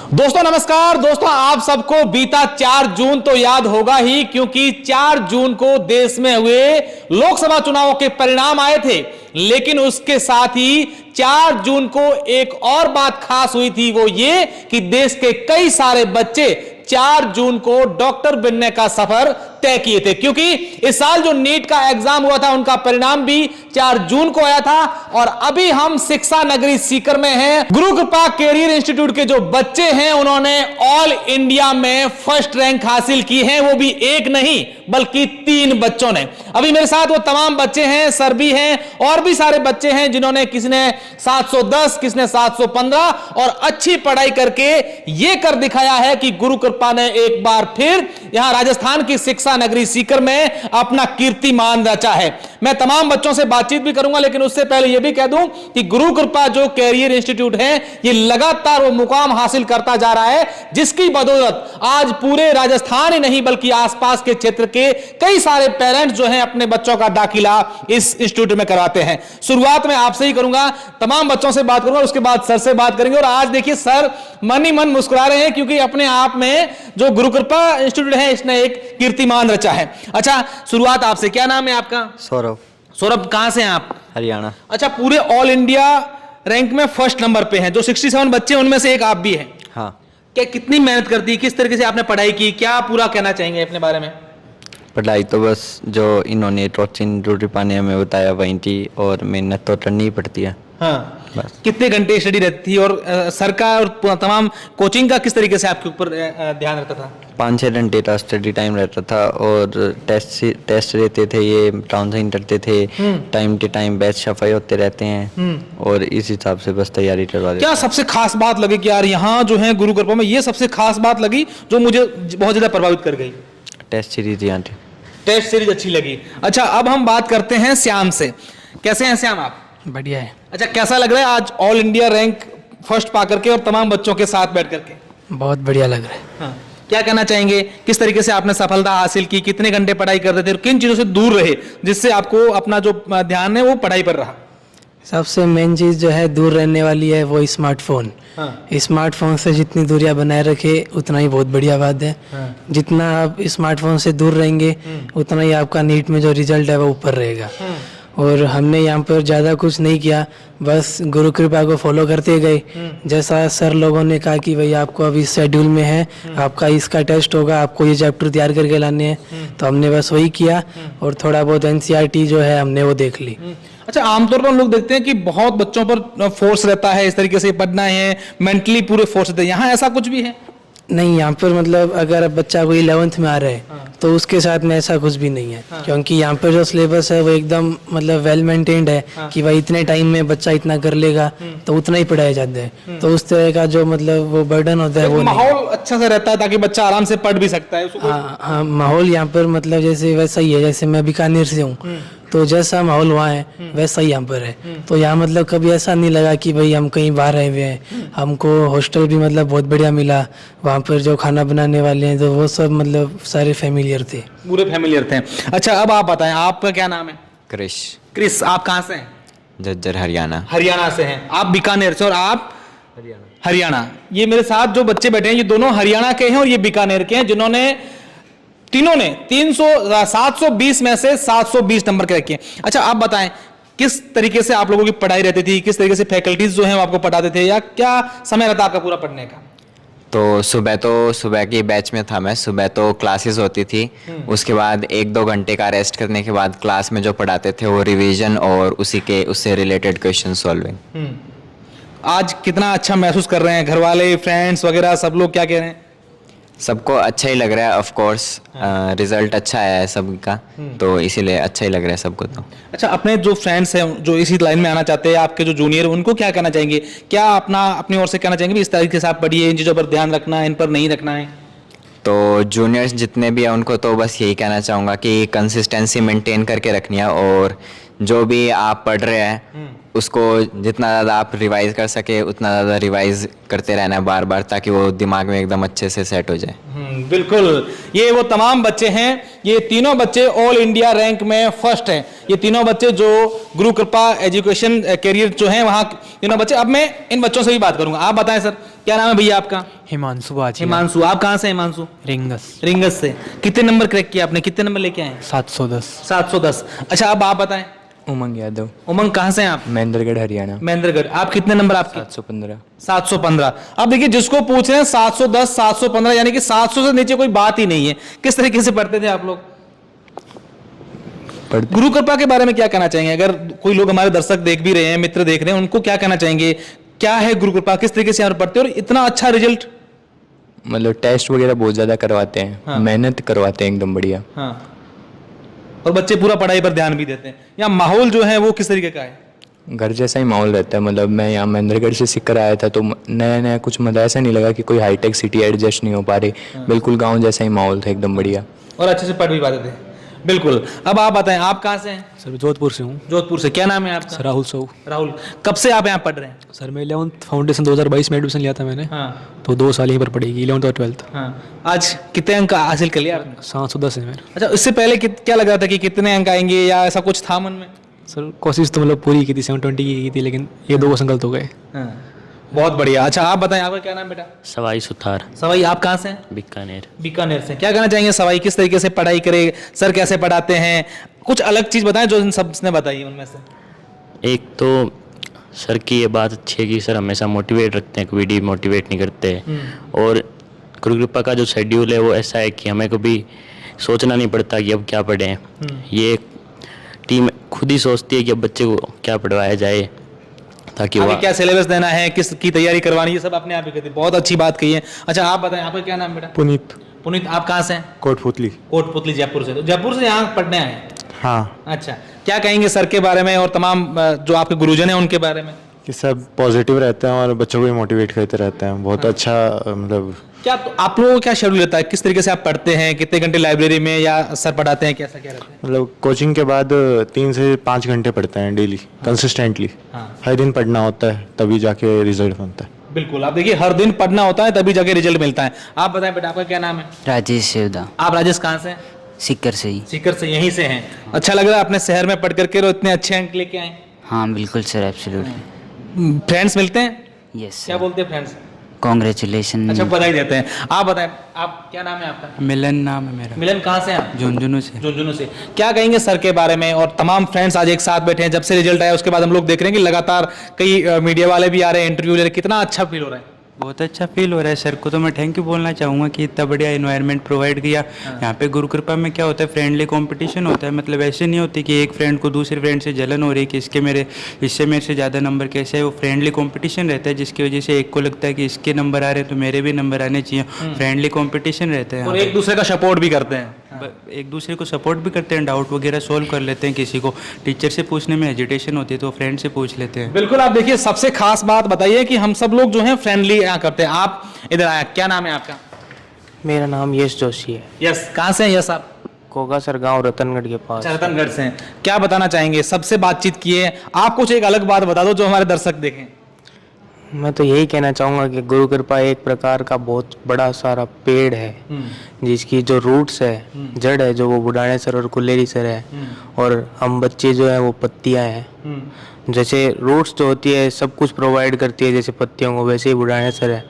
दोस्तों नमस्कार। दोस्तों आप सबको बीता 4 जून तो याद होगा ही, क्योंकि 4 जून को देश में हुए लोकसभा चुनावों के परिणाम आए थे। लेकिन उसके साथ ही 4 जून को एक और बात खास हुई थी, वो ये कि देश के कई सारे बच्चे 4 जून को डॉक्टर बनने का सफर तय किए थे। क्योंकि इस साल जो नीट का एग्जाम हुआ था उनका परिणाम भी 4 जून को आया था। और अभी हम शिक्षा नगरी सीकर में हैं। गुरु कृपा कैरियर इंस्टीट्यूट के जो बच्चे हैं उन्होंने ऑल इंडिया में फर्स्ट रैंक हासिल की है, वो भी एक नहीं बल्कि 3 बच्चों ने। अभी मेरे साथ वो तमाम बच्चे हैं, सर भी हैं और भी सारे बच्चे हैं जिन्होंने, किसी ने 710, किसी ने 715 और अच्छी पढ़ाई करके ये कर दिखाया है कि गुरु कृपा ने एक बार फिर यहां राजस्थान की शिक्षा नगरी सीकर में अपना कीर्तिमान रचा है। मैं तमाम बच्चों से बातचीत भी करूंगा, लेकिन उससे पहले यह भी कह दूं कि गुरु कृपा जो कैरियर इंस्टीट्यूट है ये लगातार वो मुकाम हासिल करता जा रहा है जिसकी बदौलत आज पूरे राजस्थान ही नहीं बल्कि आसपास के क्षेत्र के कई सारे पेरेंट्स जो हैं अपने बच्चों का दाखिला इस इंस्टीट्यूट में करवाते हैं। शुरुआत में आपसे ही करूंगा, तमाम बच्चों से बात करूंगा, उसके बाद सर से बात करेंगे। और आज देखिए सर मन ही मन मुस्कुरा रहे हैं क्योंकि अपने आप में जो गुरु कृपा इंस्टीट्यूट है इसने एक कीर्तिमान रचा है। अच्छा, शुरुआत आपसे, क्या नाम है आपका? सौरभ। सौरभ, कहां से हैं आप? हरियाणा। अच्छा, पूरे ऑल इंडिया रैंक में फर्स्ट नंबर पे हैं, जो 67 बच्चे उनमें से एक आप भी हैं। हाँ। क्या कितनी मेहनत करती है, किस तरीके से आपने पढ़ाई की, क्या पूरा कहना चाहेंगे अपने बारे में? पढ़ाई तो बस जो इन्होंने टॉचिन रूटी पाने हमें बताया वहीं थी, और मेहनत तो करनी ही पड़ती है। हाँ, बस। कितने घंटे स्टडी रहती थी और सर का और तमाम कोचिंग का किस तरीके से आपके ऊपर ध्यान रहता था? 5-6 घंटे का स्टडी टाइम रहता था, और टेस्ट रहते थे, ये टाउन साइन करते थे, टाइम टू टाइम बैच सफाई होते रहते हैं, और इस हिसाब से बस तैयारी करवा देते। क्या सबसे खास बात लगी कि यार यहाँ जो है गुरु कृपा में ये सबसे खास बात लगी जो मुझे बहुत ज्यादा प्रभावित कर गई? टेस्ट सीरीज यहाँ थे। टेस्ट सीरीज अच्छी लगी। अच्छा, अब हम बात करते हैं श्याम से। कैसे हैं श्याम आप? बढ़िया है। अच्छा, कैसा लग रहा है आज ऑल इंडिया रैंक फर्स्ट पा करके और तमाम बच्चों के साथ बैठ करके? बहुत बढ़िया लग रहा है। हाँ। क्या कहना चाहेंगे, किस तरीके से आपने सफलता हासिल की, कितने घंटे पढ़ाई करते थे और किन चीजों से दूर रहे जिससे आपको अपना जो ध्यान है वो पढ़ाई पर रहा? सबसे मेन चीज़ जो है दूर रहने वाली है वो स्मार्टफोन। हाँ। स्मार्टफोन से जितनी दूरियां बनाए रखे उतना ही बहुत बढ़िया बात है। हाँ। जितना आप स्मार्टफोन से दूर रहेंगे उतना ही आपका नीट में जो रिजल्ट है वो ऊपर रहेगा। और हमने यहाँ पर ज़्यादा कुछ नहीं किया, बस गुरु कृपा को फॉलो करते गए। जैसा सर लोगों ने कहा कि भाई आपको अभी शेड्यूल में है, आपका इसका टेस्ट होगा, आपको ये चैप्टर तैयार करके लाने हैं, तो हमने बस वही किया और थोड़ा बहुत एनसीईआरटी जो है हमने वो देख ली। अच्छा, आमतौर पर हम लोग देखते हैं कि बहुत बच्चों पर फोर्स रहता है, इस तरीके से पढ़ना है, मेंटली पूरे फोर्स रहते हैं। यहाँ ऐसा कुछ भी है? नहीं, यहाँ पर मतलब अगर बच्चा कोई 11th में आ रहा है तो उसके साथ में ऐसा कुछ भी नहीं है। क्योंकि यहाँ पर जो सिलेबस है वो एकदम मतलब वेल मेंटेन्ड है कि भाई इतने टाइम में बच्चा इतना कर लेगा तो उतना ही पढ़ाया जाता है। तो उस तरह का जो मतलब वो बर्डन होता है वो माहौल अच्छा सा रहता है ताकि बच्चा आराम से पढ़ भी सकता है। हाँ हाँ, माहौल यहाँ पर मतलब जैसे वैसा ही है। जैसे मैं बीकानेर से हूँ तो जैसा माहौल वहाँ है वैसा ही यहाँ पर है। तो यहाँ मतलब कभी ऐसा नहीं लगा कि भाई हम कहीं बाहर आए हुए हैं। हमको हॉस्टल भी मतलब बहुत बढ़िया मिला। वहाँ पर जो खाना बनाने वाले हैं तो वो सब मतलब सारे फैमिलियर थे, पूरे फैमिलियर थे। अच्छा, अब आप बताएं, आपका क्या नाम है? क्रिश। क्रिस, आप कहाँ से हैं? झज्जर, हरियाणा। हरियाणा से हैं। आप बीकानेर से और आप? हरियाणा। ये मेरे साथ जो बच्चे बैठे हैं ये दोनों हरियाणा के हैं और ये बीकानेर के हैं, जिन्होंने तीनों ने 720 में से 720 नंबर के रखे हैं। अच्छा, आप बताएं किस तरीके से आप लोगों की पढ़ाई रहती थी, किस तरीके से फैकल्टीज जो हैं वो आपको पढ़ाते थे, या क्या समय रहता आपका पूरा पढ़ने का? तो सुबह की बैच में था मैं। सुबह तो क्लासेस होती थी, उसके बाद 1-2 घंटे का रेस्ट करने के बाद क्लास में जो पढ़ाते थे वो रिवीजन और उससे रिलेटेड क्वेश्चन सॉल्विंग। आज कितना अच्छा महसूस कर रहे हैं? घर वाले, फ्रेंड्स वगैरह सब लोग क्या कह रहे हैं? सबको अच्छा ही लग रहा है। ऑफ कोर्स रिजल्ट अच्छा आया है सबका, तो इसीलिए अच्छा ही लग रहा है सबको। तो अच्छा, अपने जो फ्रेंड्स हैं जो इसी लाइन में आना चाहते हैं, आपके जो जूनियर, उनको क्या कहना चाहेंगे? क्या अपनी ओर से कहना चाहेंगे इस तरीके से आप पढ़िए, इन चीज़ों पर ध्यान रखना है, इन पर नहीं रखना है? तो जूनियर्स जितने भी हैं उनको तो बस यही कहना चाहूँगा कि कंसिस्टेंसी मेंटेन करके रखनी है, और जो भी आप पढ़ रहे हैं उसको जितना ज़्यादा आप रिवाइज कर सके उतना ज़्यादा रिवाइज करते रहना है बार बार, ताकि वो दिमाग में एकदम अच्छे से सेट हो जाए। बिल्कुल, ये वो तमाम बच्चे हैं, ये तीनों बच्चे ऑल इंडिया रैंक में फर्स्ट हैं। ये तीनों बच्चे जो गुरु कृपा एजुकेशन कैरियर जो है वहाँ तीनों बच्चे। अब मैं इन बच्चों से भी बात करूंगा। आप बताएं सर, क्या नाम है भैया आपका? हिमांशु बाजी। हिमांशु, आप कहाँ से? हिमांशु रिंगस। रिंगस से। कितने नंबर क्रैक किया आपने? कितने नंबर लेके आए? 710। 710। अच्छा, अब आप बताएं। उमंग यादव। उमंग, कहाँ से हैं आप? महेंद्रगढ़ हरियाणा। महेंद्रगढ़। आप कितने नंबर आपके? 715। 715। अब देखिए, जिसको पूछ रहे हैं 710 715, यानी कि 700 से नीचे कोई बात ही नहीं है। किस तरीके से पढ़ते थे आप लोग? गुरु कृपा के बारे में क्या कहना चाहेंगे? अगर कोई लोग हमारे दर्शक देख भी रहे हैं, मित्र देख रहे हैं, उनको क्या कहना चाहेंगे? क्या है गुरु कृपा, किस तरीके से यहाँ पर पढ़ते हैं और इतना अच्छा रिजल्ट? मतलब टेस्ट वगैरह बहुत ज़्यादा करवाते हैं। हाँ। मेहनत करवाते हैं एकदम बढ़िया। हाँ, और बच्चे पूरा पढ़ाई पर ध्यान भी देते हैं। यहाँ माहौल जो है वो किस तरीके का है? घर जैसा ही माहौल रहता है। मतलब मैं यहाँ महेंद्रगढ़ से सीखकर आया था, तो नया नया कुछ मतलब ऐसा नहीं लगा कि कोई हाईटेक सिटी एडजस्ट नहीं हो पा रही। बिल्कुल गाँव जैसा ही माहौल था, एकदम बढ़िया। और अच्छे से पढ़ भी पाते थे। बिल्कुल। अब आप बताएं, आप कहाँ से हैं? सर जोधपुर से हूँ। जोधपुर से। क्या नाम है आपका? सर राहुल सऊ। राहुल, कब से आप यहाँ पढ़ रहे हैं? सर मैं 11th फाउंडेशन 2022 में एडमिशन लिया था मैंने। हाँ। तो 2 साल यहीं पर पढ़ेगी, 11th और 12th। हाँ। आज कितने अंक हासिल कर लिया आपने? 710 है मेरे। अच्छा, इससे पहले क्या लग रहा था कि कितने अंक आएंगे, या ऐसा कुछ था मन में? सर कोशिश तो मतलब पूरी की थी, 720 की थी, लेकिन ये 2 संकल्प हो गए। हाँ। बहुत बढ़िया। अच्छा, आप बताएं, आपका क्या नाम बेटा? सवाई सुथार। सवाई, आप कहाँ से हैं? बीकानेर। बीकानेर से। क्या कहना चाहेंगे सवाई, किस तरीके से पढ़ाई करे, सर कैसे पढ़ाते हैं? कुछ अलग चीज बताएं जो इन सब ने बताई उनमें से। एक तो सर की ये बात अच्छी है कि सर हमेशा मोटिवेट रखते हैं, कभी डिमोटिवेट नहीं करते। और गुरु कृपा का जो शेड्यूल है वो ऐसा है कि हमें कभी सोचना नहीं पड़ता कि अब क्या पढ़ें। ये टीम खुद ही सोचती है कि अब बच्चे को क्या पढ़वाया जाए, ताकि आगे वो क्या सिलेबस देना है, किस की तैयारी करवानी है, सब अपने आप ही करते हैं। बहुत अच्छी बात कही है। अच्छा, आप बताएं, आपका क्या नाम बेटा? पुनीत। पुनीत, आप कहाँ से हैं? कोटपुतली। कोटपुतली, जयपुर से। तो जयपुर से यहाँ पढ़ने आए हैं? हाँ। अच्छा, क्या कहेंगे सर के बारे में और तमाम जो आपके गुरुजन हैं उनके बारे में? कि सब पॉजिटिव रहते हैं और बच्चों को भी मोटिवेट करते रहते हैं। बहुत अच्छा मतलब क्या तो आप लोगों को क्या शेड्यूल रहता है? किस तरीके से आप पढ़ते हैं? कितने घंटे लाइब्रेरी में या सर पढ़ाते हैं? कैसा क्या रहता है? मतलब कोचिंग के बाद 3 से 5 घंटे पढ़ते हैं डेली, कंसिस्टेंटली। हाँ। हर दिन पढ़ना होता है, तभी जाके रिजल्ट बनता है। बिल्कुल। आप देखिए, हर दिन पढ़ना होता है तभी जाके रिजल्ट मिलता है। आप बताएं बेटा, आपका क्या नाम है? राजेश शिवदा। आप राजेश कहाँ से हैं? सीकर से ही। सीकर से, यहीं से हैं। अच्छा लग रहा है अपने शहर में पढ़ करके और इतने अच्छे अंक लेके आए? हाँ बिल्कुल सर, एब्सोल्युटली। फ्रेंड्स मिलते हैं? यस क्या बोलते हैं फ्रेंड्स? कॉन्ग्रेचुलेशन। अच्छा, बधाई देते हैं। आप बताएं, आप क्या नाम है आपका? मिलन नाम है मेरा। मिलन, कहाँ से हैं आप? झुंझुनू से। झुंझुनू से। क्या कहेंगे सर के बारे में? और तमाम फ्रेंड्स आज एक साथ बैठे हैं, जब से रिजल्ट आया उसके बाद हम लोग देख रहे हैं कि लगातार कई मीडिया वाले भी आ रहे हैं, इंटरव्यू ले रहे हैं। कितना अच्छा फील हो रहा है? बहुत अच्छा फील हो रहा है। सर को तो मैं थैंक यू बोलना चाहूँगा कि इतना बढ़िया एनवायरनमेंट प्रोवाइड किया। यहाँ पे गुरु कृपा में क्या होता है, फ्रेंडली कंपटीशन होता है। मतलब ऐसे नहीं होती कि एक फ्रेंड को दूसरे फ्रेंड से जलन हो रही है कि इससे मेरे से ज़्यादा नंबर कैसे है। वो फ्रेंडली कंपटीशन रहता है, जिसकी वजह से एक को लगता है कि इसके नंबर आ रहे हैं तो मेरे भी नंबर आने चाहिए। फ्रेंडली कंपटीशन रहता है और एक दूसरे का सपोर्ट भी करते हैं। एक दूसरे को सपोर्ट भी करते हैं, डाउट वगैरह सोल्व कर लेते हैं। किसी को टीचर से पूछने में हेजिटेशन होती है तो फ्रेंड से पूछ लेते हैं। बिल्कुल। आप देखिए, सबसे खास बात बताइए कि हम सब लोग जो हैं फ्रेंडली यहाँ करते हैं। आप इधर आया, क्या नाम है आपका? मेरा नाम यश जोशी है। यस, कहाँ से हैं यस आप? कोगा सर गाँव रतनगढ़ के पास। रतनगढ़ से हैं। क्या बताना चाहेंगे? सबसे बातचीत किए, आप कुछ एक अलग बात बता दो जो हमारे दर्शक देखें। मैं तो यही कहना चाहूँगा कि गुरु कृपा एक प्रकार का बहुत बड़ा सारा पेड़ है, जिसकी जो रूट्स है, जड़ है, जो वो बुढ़ाने सर और कुल्लेरी सर है, और हम बच्चे जो हैं वो पत्तियां हैं। जैसे रूट्स जो होती है सब कुछ प्रोवाइड करती है जैसे पत्तियों को, वैसे ही बुढ़ाने सर है।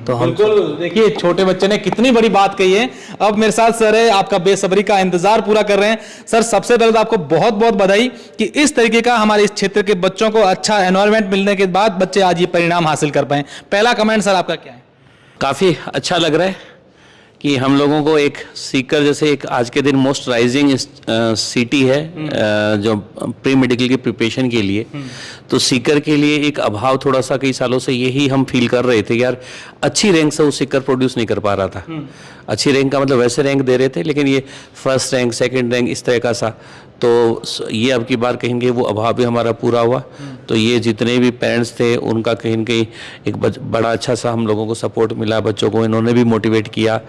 तो हम बिल्कुल देखिए, छोटे बच्चे ने कितनी बड़ी बात कही है। अब मेरे साथ सर है, आपका बेसब्री का इंतजार पूरा कर रहे हैं। सर, सबसे पहले तो आपको बहुत बहुत बधाई कि इस तरीके का हमारे इस क्षेत्र के बच्चों को अच्छा एनवायरनमेंट मिलने के बाद बच्चे आज ये परिणाम हासिल कर पाए। पहला कमेंट सर आपका क्या है? काफ़ी अच्छा लग रहा है कि हम लोगों को एक सीकर जैसे एक आज के दिन मोस्ट राइजिंग सिटी है जो प्री मेडिकल की प्रिपरेशन के लिए, तो सीकर के लिए एक अभाव थोड़ा सा कई सालों से यही हम फील कर रहे थे यार, अच्छी रैंक से वो सीकर प्रोड्यूस नहीं कर पा रहा था। अच्छी रैंक का मतलब वैसे रैंक दे रहे थे, लेकिन ये फर्स्ट रैंक, सेकंड रैंक, इस तरह का सा, तो ये अब की बार कहेंगे वो अभाव भी हमारा पूरा हुआ। तो ये जितने भी पेरेंट्स थे उनका कहीं न कहीं एक बड़ा अच्छा सा हम लोगों को सपोर्ट मिला, बच्चों को इन्होंने भी मोटिवेट किया,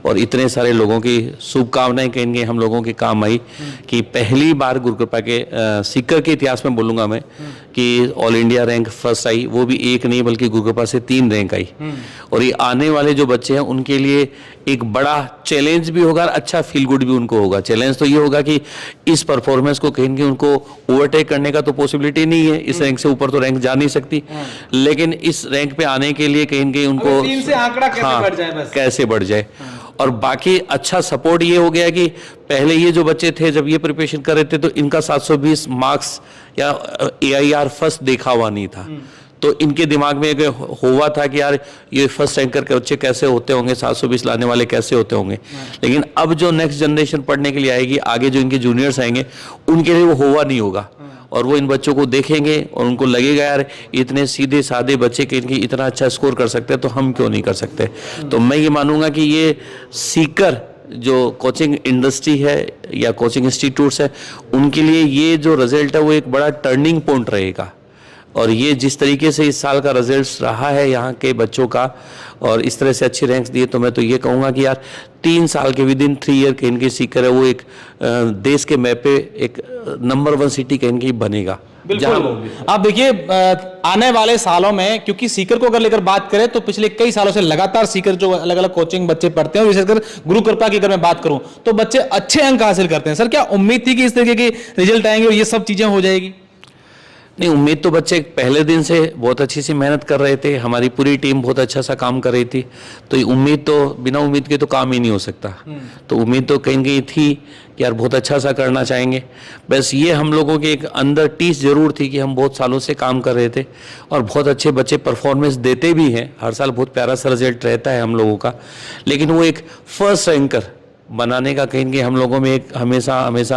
और इतने सारे लोगों की शुभकामनाएं कहेंगे हम लोगों के काम आई कि पहली बार गुरु कृपा के सीकर के इतिहास में बोलूँगा मैं कि ऑल इंडिया रैंक फर्स्ट आई, वो भी एक नहीं बल्कि गुरु कृपा से 3 रैंक आई। और ये आने वाले जो बच्चे हैं उनके लिए एक बड़ा चैलेंज भी होगा और अच्छा फील गुड भी उनको होगा। चैलेंज तो ये होगा कि इस परफॉर्मेंस को कहीं उनको ओवरटेक करने का तो पॉसिबिलिटी नहीं है, इस रैंक से ऊपर तो रैंक जा नहीं सकती, लेकिन इस रैंक पे आने के लिए कहीं उनको 3 से आंकड़ा कैसे बढ़ जाए, बस कैसे बढ़ जाए। और बाकी अच्छा सपोर्ट ये हो गया कि पहले ये जो बच्चे थे जब ये प्रिपरेशन कर रहे थे तो इनका 720 मार्क्स या AIR फर्स्ट देखा हुआ नहीं था, तो इनके दिमाग में एक हुआ था कि यार ये फर्स्ट रैंकर के बच्चे कैसे होते होंगे, 720 लाने वाले कैसे होते होंगे। लेकिन अब जो नेक्स्ट जनरेशन पढ़ने के लिए आएगी, आगे जो इनके जूनियर्स आएंगे उनके लिए वो हुआ नहीं होगा, और वो इन बच्चों को देखेंगे और उनको लगेगा यार इतने सीधे सादे बच्चे के इनकी इतना अच्छा स्कोर कर सकते हैं तो हम क्यों नहीं कर सकते। तो मैं ये मानूंगा कि ये सीकर जो कोचिंग इंडस्ट्री है या कोचिंग इंस्टीट्यूट्स है उनके लिए ये जो रिजल्ट है वो एक बड़ा टर्निंग पॉइंट रहेगा। और ये जिस तरीके से इस साल का रिजल्ट रहा है यहाँ के बच्चों का और इस तरह से अच्छे रैंक्स दिए, तो मैं तो ये कहूँगा कि यार 3 साल के विदिन 3 ईयर के इनकी सीकर है वो एक देश के मैप पे एक नंबर 1 सिटी का इनकी बनेगा। बिल्कुल। आप देखिए आने वाले सालों में, क्योंकि सीकर को अगर लेकर बात करें तो पिछले कई सालों से लगातार सीकर जो अलग अलग कोचिंग बच्चे पढ़ते हैं, और विशेषकर गुरु कृपा की अगर मैं बात करूं तो बच्चे अच्छे अंक हासिल करते हैं। सर क्या उम्मीद थी कि इस तरीके के रिजल्ट आएंगे और ये सब चीजें हो जाएगी? नहीं, उम्मीद तो बच्चे पहले दिन से बहुत अच्छी सी मेहनत कर रहे थे, हमारी पूरी टीम बहुत अच्छा सा काम कर रही थी, तो ये उम्मीद तो बिना उम्मीद के तो काम ही नहीं हो सकता। तो उम्मीद तो कहीं थी कि यार बहुत अच्छा सा करना चाहेंगे, बस ये हम लोगों के एक अंदर टीस जरूर थी कि हम बहुत सालों से काम कर रहे थे और बहुत अच्छे बच्चे परफॉर्मेंस देते भी हैं, हर साल बहुत प्यारा सा रिजल्ट रहता है हम लोगों का, लेकिन वो एक फर्स्ट रैंकर बनाने का कहीं हम लोगों में एक हमेशा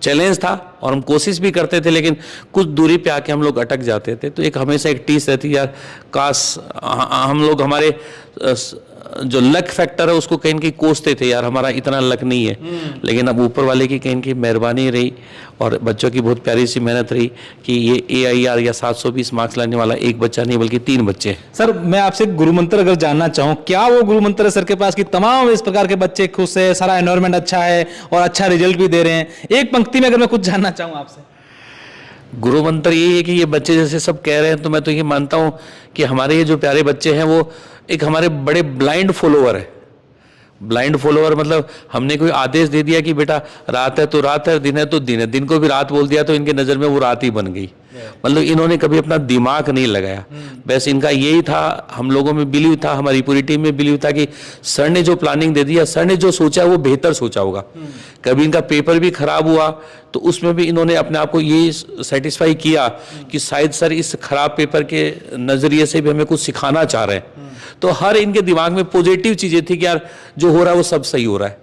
चैलेंज था और हम कोशिश भी करते थे, लेकिन कुछ दूरी पे आके हम लोग अटक जाते थे। तो एक हमेशा एक टीस रहती यार, काश हम लोग हमारे जो लक फैक्टर है उसको कहीं कोसते थे यार, हमारा इतना लक नहीं है, लेकिन अब ऊपर वाले की कहीं मेहरबानी रही और बच्चों की बहुत प्यारी सी मेहनत रही कि ये AIR या 720 मार्क्स लाने वाला एक बच्चा नहीं बल्कि 3 बच्चे। सर मैं आपसे गुरु मंत्र अगर जानना चाहूँ, क्या वो गुरु मंत्र है सर के पास कि तमाम इस प्रकार के बच्चे खुश है, सारा एनवायरमेंट अच्छा है और अच्छा रिजल्ट भी दे रहे हैं? एक पंक्ति में अगर मैं कुछ जानना चाहूँ आपसे। गुरु मंत्र ये है कि ये बच्चे जैसे सब कह रहे हैं, तो मैं तो ये मानता हूँ कि हमारे ये जो प्यारे बच्चे हैं वो एक हमारे बड़े ब्लाइंड फॉलोअर है। ब्लाइंड फॉलोअर मतलब हमने कोई आदेश दे दिया कि बेटा रात है तो रात है, दिन है तो दिन है, दिन को भी रात बोल दिया तो इनके नज़र में वो रात ही बन गई। मतलब इन्होंने कभी अपना दिमाग नहीं लगाया, बस इनका यही था, हम लोगों में बिलीव था, हमारी पूरी टीम में बिलीव था कि सर ने जो प्लानिंग दे दिया, सर ने जो सोचा वो बेहतर सोचा होगा। कभी इनका पेपर भी खराब हुआ तो उसमें भी इन्होंने अपने आप को ये सेटिस्फाई किया कि शायद सर इस खराब पेपर के नज़रिए से भी हमें कुछ सिखाना चाह रहे हैं। तो हर इनके दिमाग में पॉजिटिव चीज़ें थी कि यार जो हो रहा है वो सब सही हो रहा है।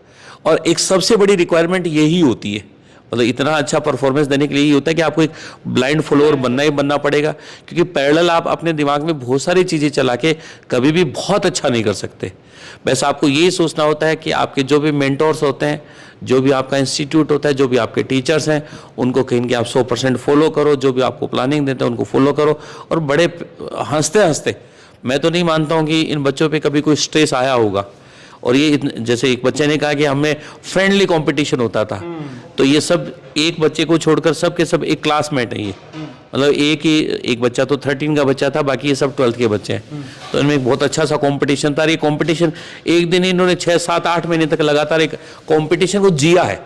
और एक सबसे बड़ी रिक्वायरमेंट यही होती है, मतलब इतना अच्छा परफॉर्मेंस देने के लिए ये होता है कि आपको एक ब्लाइंड फॉलोअर बनना पड़ेगा, क्योंकि पैरेलल आप अपने दिमाग में बहुत सारी चीज़ें चला के कभी भी बहुत अच्छा नहीं कर सकते। बस आपको यही सोचना होता है कि आपके जो भी मेंटोर्स होते हैं, जो भी आपका इंस्टीट्यूट होता है, जो भी आपके टीचर्स हैं, उनको कहीं कि आप 100% फॉलो करो, जो भी आपको प्लानिंग देते हैं उनको फॉलो करो। और बड़े हंसते हंसते, मैं तो नहीं मानता हूँ कि इन बच्चों पे कभी कोई स्ट्रेस आया होगा। और ये जैसे एक बच्चे ने कहा कि हमें फ्रेंडली कंपटीशन होता था, तो ये सब एक बच्चे को छोड़कर सब के सब एक क्लासमेट है। ये मतलब एक बच्चा तो 13 का बच्चा था, बाकी ये सब 12th के बच्चे हैं। तो इनमें एक बहुत अच्छा सा कंपटीशन था। ये कंपटीशन एक दिन इन्होंने 6, 7, 8 महीने तक लगातार एक कंपटीशन को जिया है,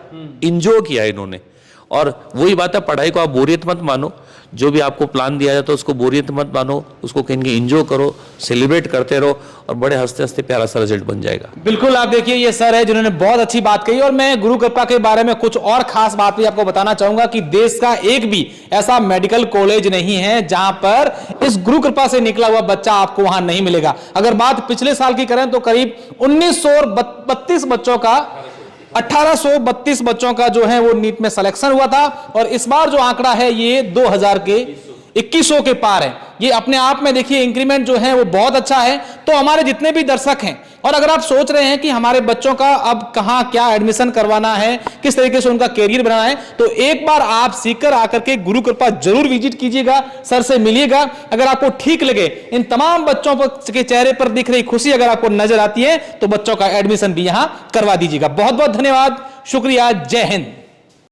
इंजॉय किया है इन्होंने। और वही बात है, पढ़ाई को आप बोरियत मत मानो, जो भी आपको प्लान दिया जाता है उसको बोरियत मत मानो, उसको कहीं एंजॉय करो, सेलिब्रेट करते रहो और बड़े हंसते हंसते प्यारा सा रिजल्ट बन जाएगा। बिल्कुल, आप देखिए ये सर है जिन्होंने बहुत अच्छी बात कही। और मैं गुरु कृपा के बारे में कुछ और खास बात भी आपको बताना चाहूंगा कि देश का एक भी ऐसा मेडिकल कॉलेज नहीं है जहां पर इस गुरु कृपा से निकला हुआ बच्चा आपको वहां नहीं मिलेगा। अगर बात पिछले साल की करें तो करीब 1932 बच्चों का 1832 बच्चों का जो है वो नीट में सिलेक्शन हुआ था, और इस बार जो आंकड़ा है ये 2100 के पार है। ये अपने आप में देखिए इंक्रीमेंट जो है वो बहुत अच्छा है। तो हमारे जितने भी दर्शक हैं, और अगर आप सोच रहे हैं कि हमारे बच्चों का अब कहां क्या एडमिशन करवाना है, किस तरीके से उनका कैरियर बनाना है, तो एक बार आप सीकर आकर के गुरु कृपा जरूर विजिट कीजिएगा, सर से मिलिएगा। अगर आपको ठीक लगे, इन तमाम बच्चों के चेहरे पर दिख रही खुशी अगर आपको नजर आती है, तो बच्चों का एडमिशन भी यहां करवा दीजिएगा। बहुत बहुत धन्यवाद, शुक्रिया, जय हिंद।